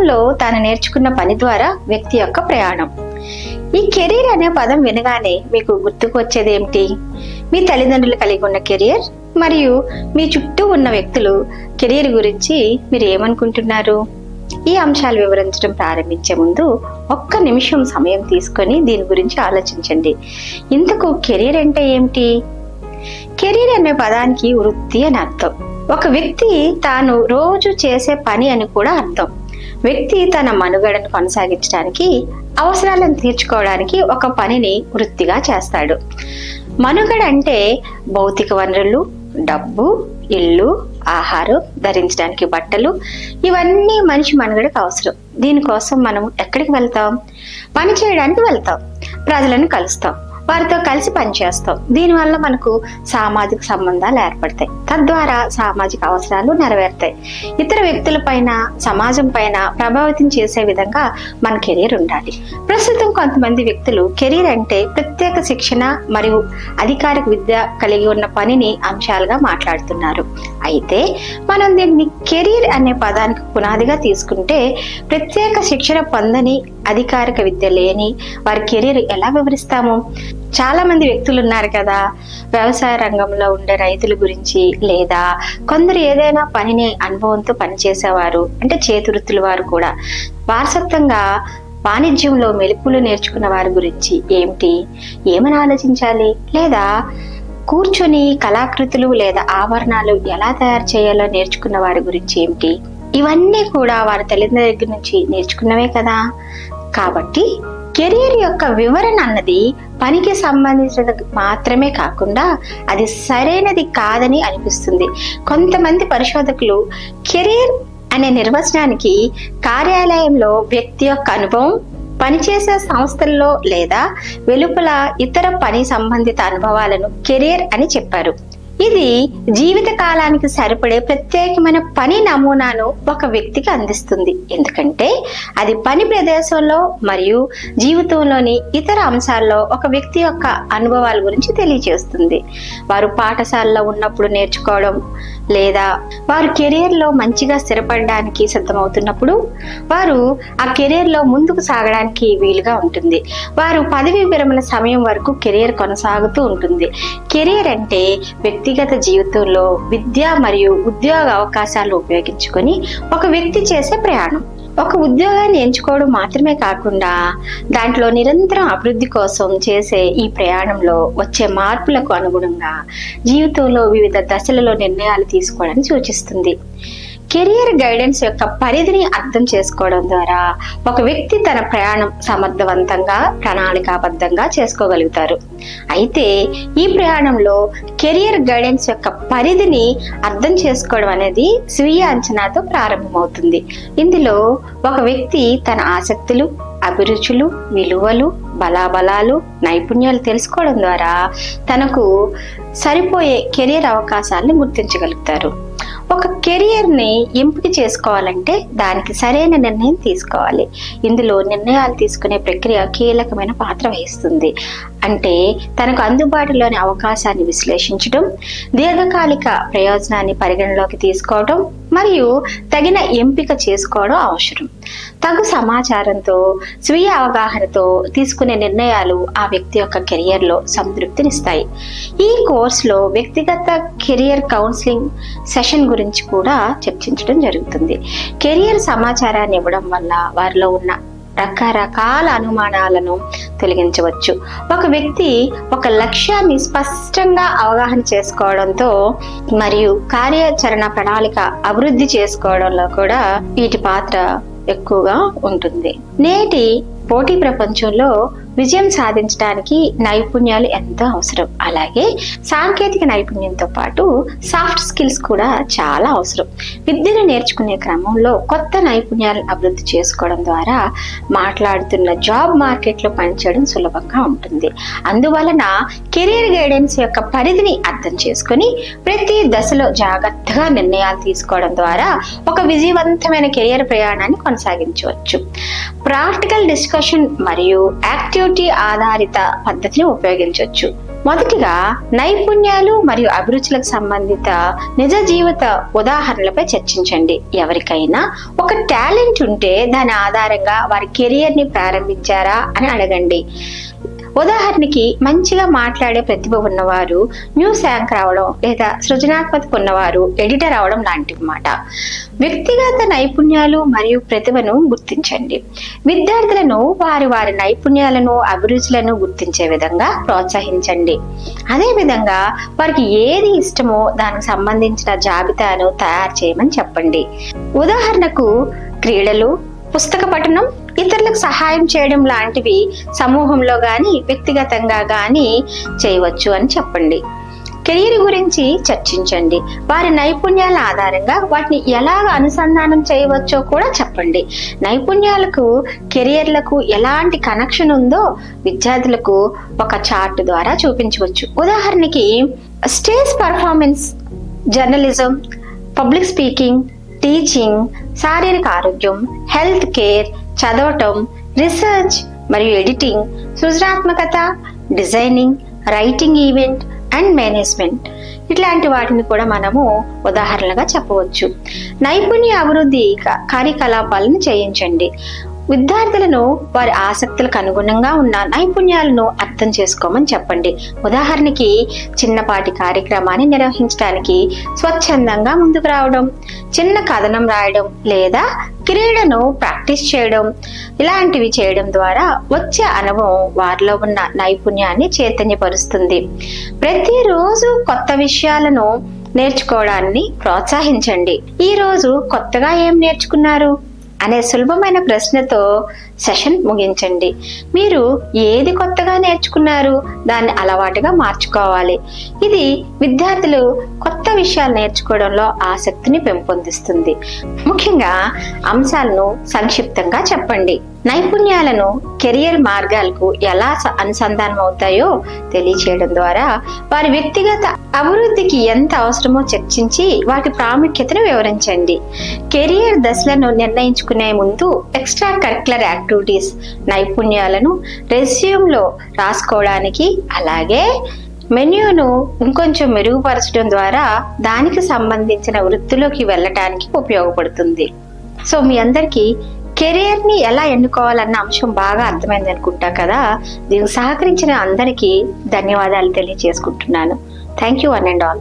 జీవితంలో తాను నేర్చుకున్న పని ద్వారా వ్యక్తి యొక్క ప్రయాణం. ఈ కెరీర్ అనే పదం వినగానే మీకు గుర్తుకు వచ్చేది ఏమిటి? మీ తల్లిదండ్రులు కలిగి ఉన్న కెరీర్ మరియు మీ చుట్టూ ఉన్న వ్యక్తులు కెరీర్ గురించి మీరు ఏమనుకుంటున్నారు? ఈ అంశాలు వివరించడం ప్రారంభించే ముందు ఒక్క నిమిషం సమయం తీసుకొని దీని గురించి ఆలోచించండి. ఇంతకు కెరీర్ అంటే ఏమిటి? కెరీర్ అనే పదానికి వృత్తి అని అర్థం. ఒక వ్యక్తి తాను రోజు చేసే పని అని కూడా అర్థం. వ్యక్తి తన మనుగడను కొనసాగించడానికి, అవసరాలను తీర్చుకోవడానికి ఒక పనిని వృత్తిగా చేస్తాడు. మనుగడ అంటే భౌతిక వనరులు, డబ్బు, ఇల్లు, ఆహారం, ధరించడానికి బట్టలు, ఇవన్నీ మనిషి మనుగడకు అవసరం. దీనికోసం మనం ఎక్కడికి వెళ్తాం? పని చేయడానికి వెళ్తాం, ప్రజలను కలుస్తాం, వారితో కలిసి పనిచేస్తాం. దీనివల్ల మనకు సామాజిక సంబంధాలు ఏర్పడతాయి, తద్వారా సామాజిక అవసరాలు నెరవేరుతాయి. ఇతర వ్యక్తుల పైన, సమాజం పైన ప్రభావితం చేసే విధంగా మన కెరీర్ ఉండాలి. ప్రస్తుతం కొంతమంది వ్యక్తులు కెరీర్ అంటే ప్రత్యేక శిక్షణ మరియు అధికారిక విద్య కలిగి ఉన్న పనిని అంశాలుగా మాట్లాడుతున్నారు. అయితే మనం దీన్ని కెరీర్ అనే పదానికి పునాదిగా తీసుకుంటే, ప్రత్యేక శిక్షణ పొందని, అధికారిక విద్య లేని వారి కెరీర్ ఎలా వివరిస్తాము? చాలా మంది వ్యక్తులు ఉన్నారు కదా, వ్యవసాయ రంగంలో ఉండే రైతుల గురించి, లేదా కొందరు ఏదైనా పనిని అనుభవంతో పనిచేసేవారు, అంటే చేతివృత్తుల వారు కూడా. వారసత్వంగా వాణిజ్యంలో మెలకువలు నేర్చుకున్న వారి గురించి ఏమని ఆలోచించాలి? లేదా కూర్చొని కళాకృతులు లేదా ఆభరణాలు ఎలా తయారు చేయాలో నేర్చుకున్న వారి గురించి ఏమిటి? ఇవన్నీ కూడా వారి తల్లిదండ్రుల దగ్గర నుంచి నేర్చుకున్నవే కదా. కాబట్టి కెరీర్ యొక్క వివరణ అన్నది పనికి సంబంధించినది మాత్రమే కాకుండా అది సరైనది కాదని అనిపిస్తుంది. కొంతమంది పరిశోధకులు కెరీర్ అనే నిర్వచనానికి కార్యాలయంలో వ్యక్తి యొక్క అనుభవం, పనిచేసే సంస్థల్లో లేదా వెలుపల ఇతర పని సంబంధిత అనుభవాలను కెరీర్ అని చెప్పారు. ఇది జీవిత కాలానికి సరిపడే ప్రత్యేకమైన పని నమూనాను ఒక వ్యక్తికి అందిస్తుంది. ఎందుకంటే అది పని ప్రదేశంలో మరియు జీవితంలోని ఇతర అంశాల్లో ఒక వ్యక్తి యొక్క అనుభవాల గురించి తెలియజేస్తుంది. వారు పాఠశాలలో ఉన్నప్పుడు నేర్చుకోవడం, లేదా వారు కెరీర్లో మంచిగా స్థిరపడడానికి సిద్ధమవుతున్నప్పుడు వారు ఆ కెరీర్లో ముందుకు సాగడానికి వీలుగా ఉంటుంది. వారు పదవి విరమణ సమయం వరకు కెరీర్ కొనసాగుతూ ఉంటుంది. కెరీర్ అంటే వ్యక్తిగత జీవితంలో విద్య మరియు ఉద్యోగ అవకాశాలు ఉపయోగించుకొని ఒక వ్యక్తి చేసే ప్రయాణం. ఒక ఉద్యోగాన్ని ఎంచుకోవడం మాత్రమే కాకుండా దాంట్లో నిరంతరం అభివృద్ధి కోసం చేసే ఈ ప్రయాణంలో వచ్చే మార్పులకు అనుగుణంగా జీవితంలో వివిధ దశలలో నిర్ణయాలు తీసుకోవడానికి సూచిస్తుంది. కెరియర్ గైడెన్స్ యొక్క పరిధిని అర్థం చేసుకోవడం ద్వారా ఒక వ్యక్తి తన ప్రయాణం సమర్థవంతంగా, ప్రణాళికాబద్ధంగా చేసుకోగలుగుతారు. అయితే ఈ ప్రయాణంలో కెరియర్ గైడెన్స్ యొక్క పరిధిని అర్థం చేసుకోవడం అనేది స్వీయ అంచనాతో ప్రారంభమవుతుంది. ఇందులో ఒక వ్యక్తి తన ఆసక్తులు, అభిరుచులు, విలువలు, బలాబలాలు, నైపుణ్యాలు తెలుసుకోవడం ద్వారా తనకు సరిపోయే కెరియర్ అవకాశాలను గుర్తించగలుగుతారు. ఒక కెరియర్ని ఎంపిక చేసుకోవాలంటే దానికి సరైన నిర్ణయం తీసుకోవాలి. ఇందులో నిర్ణయాలు తీసుకునే ప్రక్రియ కీలకమైన పాత్ర వహిస్తుంది. అంటే తనకు అందుబాటులోని అవకాశాన్ని విశ్లేషించడం, దీర్ఘకాలిక ప్రయోజనాన్ని పరిగణలోకి తీసుకోవడం మరియు తగిన ఎంపిక చేసుకోవడం అవసరం. తగు సమాచారంతో, స్వీయ అవగాహనతో తీసుకునే నిర్ణయాలు ఆ వ్యక్తి యొక్క కెరియర్లో సంతృప్తినిస్తాయి. ఈ కోర్సులో వ్యక్తిగత కెరియర్ కౌన్సిలింగ్ సెషన్ గురించి కూడా చర్చించడం జరుగుతుంది. కెరియర్ సమాచారాన్ని ఇవ్వడం వల్ల వారిలో ఉన్న రకరకాల అనుమానాలను తొలగించవచ్చు. ఒక వ్యక్తి ఒక లక్ష్యాన్ని స్పష్టంగా అవగాహన చేసుకోవడంతో మరియు కార్యాచరణ ప్రణాళిక అభివృద్ధి చేసుకోవడంలో కూడా వీటి పాత్ర ఎక్కువగా ఉంటుంది. నేటి పోటీ ప్రపంచంలో విజయం సాధించడానికి నైపుణ్యాలు ఎంతో అవసరం. అలాగే సాంకేతిక నైపుణ్యంతో పాటు సాఫ్ట్ స్కిల్స్ కూడా చాలా అవసరం. విద్యను నేర్చుకునే క్రమంలో కొత్త నైపుణ్యాలను అభివృద్ధి చేసుకోవడం ద్వారా మాట్లాడుతున్న జాబ్ మార్కెట్లో పనిచేయడం సులభంగా ఉంటుంది. అందువలన కెరీర్ గైడెన్స్ యొక్క పరిధిని అర్థం చేసుకుని ప్రతి దశలో జాగ్రత్తగా నిర్ణయాలు తీసుకోవడం ద్వారా ఒక విజయవంతమైన కెరీర్ ప్రయాణాన్ని కొనసాగించవచ్చు. ప్రాక్టికల్ డిస్కషన్ మరియు యాక్టివిటీ ఆధారిత పద్ధతిని ఉపయోగించవచ్చు. మొదటిగా నైపుణ్యాలు మరియు అభిరుచులకు సంబంధిత నిజ జీవిత ఉదాహరణలపై చర్చించండి. ఎవరికైనా ఒక టాలెంట్ ఉంటే దాని ఆధారంగా వారి కెరియర్ ని ప్రారంభించారా అని అడగండి. ఉదాహరణకి మంచిగా మాట్లాడే ప్రతిభ ఉన్నవారు న్యూస్ యాంకర్ అవడం, లేదా సృజనాత్మక ఉన్నవారు ఎడిటర్ అవడం లాంటివి మాట. వ్యక్తిగత నైపుణ్యాలు మరియు ప్రతిభను గుర్తించండి. విద్యార్థులను వారి నైపుణ్యాలను అభిరుచులను గుర్తించే విధంగా ప్రోత్సహించండి. అదే విధంగా వారికి ఏది ఇష్టమో దానికి సంబంధించిన జాబితాను తయారు చేయమని చెప్పండి. ఉదాహరణకు క్రీడలు, పుస్తక పఠనం, ఇతరులకు సహాయం చేయడం లాంటివి సమూహంలో గాని వ్యక్తిగతంగా గాని చేయవచ్చు అని చెప్పండి. కెరీర్ గురించి చర్చించండి. వారి నైపుణ్యాల ఆధారంగా వాటిని ఎలాగ అనుసంధానం చేయవచ్చో కూడా చెప్పండి. నైపుణ్యాలకు కెరియర్లకు ఎలాంటి కనెక్షన్ ఉందో విద్యార్థులకు ఒక చార్ట్ ద్వారా చూపించవచ్చు. ఉదాహరణకి stage performance, journalism, public speaking, teaching, శారీరక ఆరోగ్యం, హెల్త్ కేర్, చదవటం, రీసెర్చ్ మరియు ఎడిటింగ్, సృజనాత్మకత, designing, writing, event and management ఇట్లాంటి వాటిని కూడా మనము ఉదాహరణలుగా చెప్పవచ్చు. నైపుణ్య అభివృద్ధి కార్యకలాపాలను చేయించండి. విద్యార్థులను వారి ఆసక్తులకు అనుగుణంగా ఉన్న నైపుణ్యాలను అర్థం చేసుకోమని చెప్పండి. ఉదాహరణకి చిన్నపాటి కార్యక్రమాన్ని నిర్వహించడానికి స్వచ్ఛందంగా ముందుకు రావడం, చిన్న కథనం రాయడం లేదా క్రీడను ప్రాక్టీస్ చేయడం ఇలాంటివి చేయడం ద్వారా వచ్చే అనుభవం వారిలో ఉన్న నైపుణ్యాన్ని చైతన్యపరుస్తుంది. ప్రతిరోజు కొత్త విషయాలను నేర్చుకోవడాన్ని ప్రోత్సహించండి. ఈ రోజు కొత్తగా ఏం నేర్చుకున్నారు అనే సులభమైన ప్రశ్నతో సెషన్ ముగించండి. మీరు ఏది కొత్తగా నేర్చుకున్నారు దాన్ని అలవాటుగా మార్చుకోవాలి. ఇది విద్యార్థులు కొత్త విషయాలు నేర్చుకోవడంలో ఆసక్తిని పెంపొందిస్తుంది. ముఖ్యంగా అంశాలను సంక్షిప్తంగా చెప్పండి. నైపుణ్యాలను కెరియర్ మార్గాలకు ఎలా అనుసంధానం అవుతాయో తెలియచేయడం ద్వారా వారి వ్యక్తిగత అభివృద్ధికి ఎంత అవసరమో చర్చించి వాటి ప్రాముఖ్యతను వివరించండి. కెరియర్ దశలను నిర్ణయించుకునే ముందు ఎక్స్ట్రా కరిక్యులర్ యాక్టివిటీస్ నైపుణ్యాలను రెజ్యూమ్లో రాసుకోవడానికి, అలాగే మెన్యూను ఇంకొంచెం మెరుగుపరచడం ద్వారా దానికి సంబంధించిన వృత్తిలోకి వెళ్ళటానికి ఉపయోగపడుతుంది. సో మీ అందరికీ కెరియర్ ని ఎలా ఎన్నుకోవాలన్న అంశం బాగా అర్థమైంది అనుకుంటా కదా. దీనికి సహకరించిన అందరికీ ధన్యవాదాలు తెలియజేసుకుంటున్నాను. Thank you one and all.